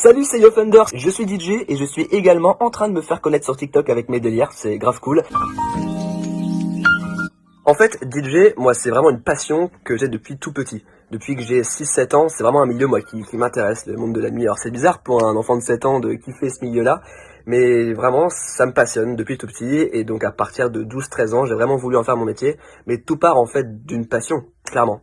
Salut, c'est YoThunder, je suis DJ et je suis également en train de me faire connaître sur TikTok avec mes délires, c'est grave cool. En fait, DJ, moi c'est vraiment une passion que j'ai depuis tout petit. Depuis que j'ai 6-7 ans, c'est vraiment un milieu moi qui m'intéresse, le monde de la nuit. Alors c'est bizarre pour un enfant de 7 ans de kiffer ce milieu-là, mais vraiment ça me passionne depuis tout petit. Et donc à partir de 12-13 ans, j'ai vraiment voulu en faire mon métier. Mais tout part en fait d'une passion, clairement.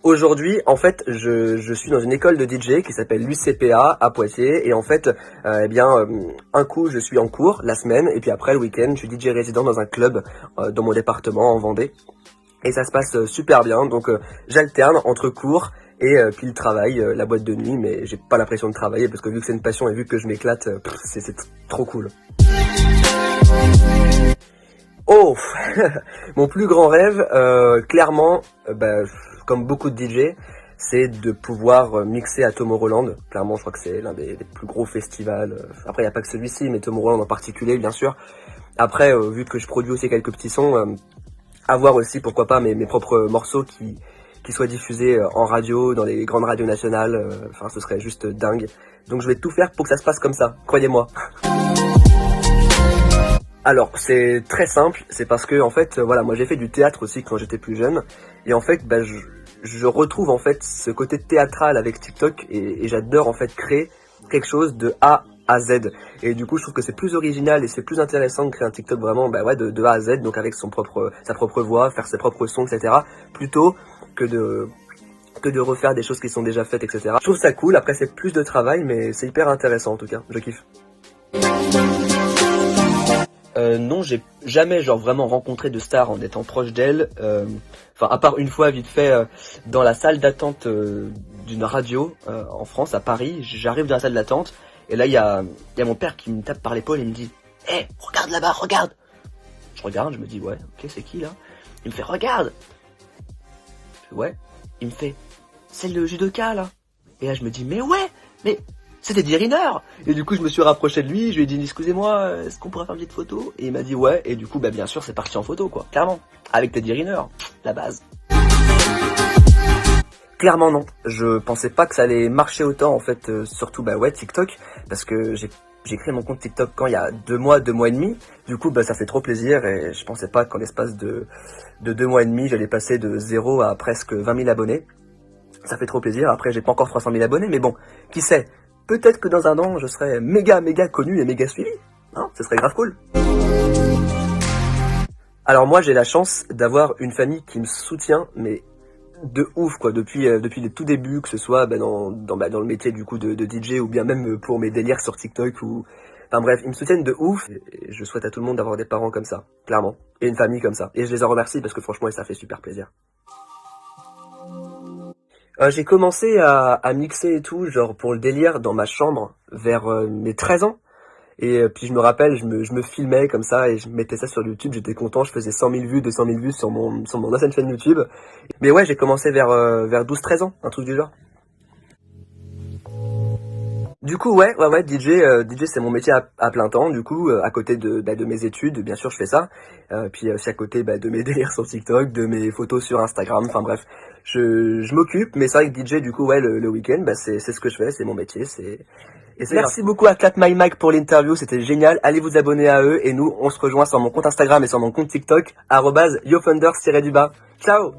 Aujourd'hui, en fait, je suis dans une école de DJ qui s'appelle l'UCPA à Poitiers. Et en fait, un coup, je suis en cours la semaine. Et puis après, le week-end, je suis DJ résident dans un club dans mon département en Vendée. Et ça se passe super bien. Donc, j'alterne entre cours et puis le travail, la boîte de nuit. Mais j'ai pas l'impression de travailler parce que vu que c'est une passion et vu que je m'éclate, c'est trop cool. Oh, mon plus grand rêve, clairement, comme beaucoup de DJ, c'est de pouvoir mixer à Tomorrowland. Clairement, je crois que c'est l'un des plus gros festivals. Après, il n'y a pas que celui-ci, mais Tomorrowland en particulier, bien sûr. Après, vu que je produis aussi quelques petits sons, avoir aussi, pourquoi pas, mes propres morceaux qui soient diffusés en radio, dans les grandes radios nationales. Enfin, ce serait juste dingue. Donc, je vais tout faire pour que ça se passe comme ça, croyez-moi. Alors, c'est très simple, c'est parce que, en fait, voilà, moi j'ai fait du théâtre aussi quand j'étais plus jeune, et en fait, je retrouve en fait ce côté théâtral avec TikTok, et j'adore en fait créer quelque chose de A à Z. Et du coup, je trouve que c'est plus original et c'est plus intéressant de créer un TikTok vraiment, de A à Z, donc avec sa propre voix, faire ses propres sons, etc., plutôt que de refaire des choses qui sont déjà faites, etc. Je trouve ça cool, après c'est plus de travail, mais c'est hyper intéressant en tout cas, je kiffe. Non, j'ai jamais vraiment rencontré de star en étant proche d'elle. Enfin, à part une fois vite fait dans la salle d'attente d'une radio en France, à Paris. J'arrive dans la salle d'attente et là il y a mon père qui me tape par l'épaule et il me dit "Hé, regarde là-bas, regarde." Je regarde, je me dis "Ouais, ok, c'est qui là?" Il me fait "Regarde." Je fais "Ouais." Il me fait "C'est le judoka là." Et là je me dis "Mais ouais, mais c'était Teddy Riner." Et du coup je me suis rapproché de lui, je lui ai dit "Excusez-moi, est-ce qu'on pourrait faire une petite photo?" Et il m'a dit ouais, et du coup bien sûr c'est parti en photo quoi, clairement. Avec Teddy Riner, la base. Clairement non, je pensais pas que ça allait marcher autant en fait, surtout TikTok, parce que j'ai créé mon compte TikTok quand il y a 2 mois et demi, du coup ça fait trop plaisir et je pensais pas qu'en l'espace de 2 mois et demi j'allais passer de 0 à presque 20 000 abonnés. Ça fait trop plaisir, après j'ai pas encore 300 000 abonnés, mais bon, qui sait, peut-être que dans un an je serai méga connu et méga suivi, hein, ce serait grave cool. Alors moi j'ai la chance d'avoir une famille qui me soutient, mais de ouf quoi, depuis les tout débuts, que ce soit dans le métier du coup de DJ ou bien même pour mes délires sur TikTok ou... Enfin bref, ils me soutiennent de ouf et je souhaite à tout le monde d'avoir des parents comme ça, clairement, et une famille comme ça. Et je les en remercie parce que franchement ça fait super plaisir. J'ai commencé à mixer et tout, genre pour le délire, dans ma chambre, vers mes 13 ans. Et puis je me rappelle, je me filmais comme ça et je mettais ça sur YouTube, j'étais content, je faisais 100 000 vues, 200 000 vues sur mon ancienne chaîne YouTube. Mais ouais, j'ai commencé vers 12-13 ans, un truc du genre. Du coup, ouais, DJ c'est mon métier à plein temps, du coup, à côté de mes études, bien sûr, je fais ça. Puis aussi à côté de mes délires sur TikTok, de mes photos sur Instagram, enfin bref, je m'occupe, mais c'est vrai que DJ, du coup, ouais, le week-end, c'est ce que je fais, c'est mon métier, Merci beaucoup à Clap My Mic pour l'interview, c'était génial, allez vous abonner à eux, et nous, on se rejoint sur mon compte Instagram et sur mon compte TikTok, @YoThunder_. Ciao!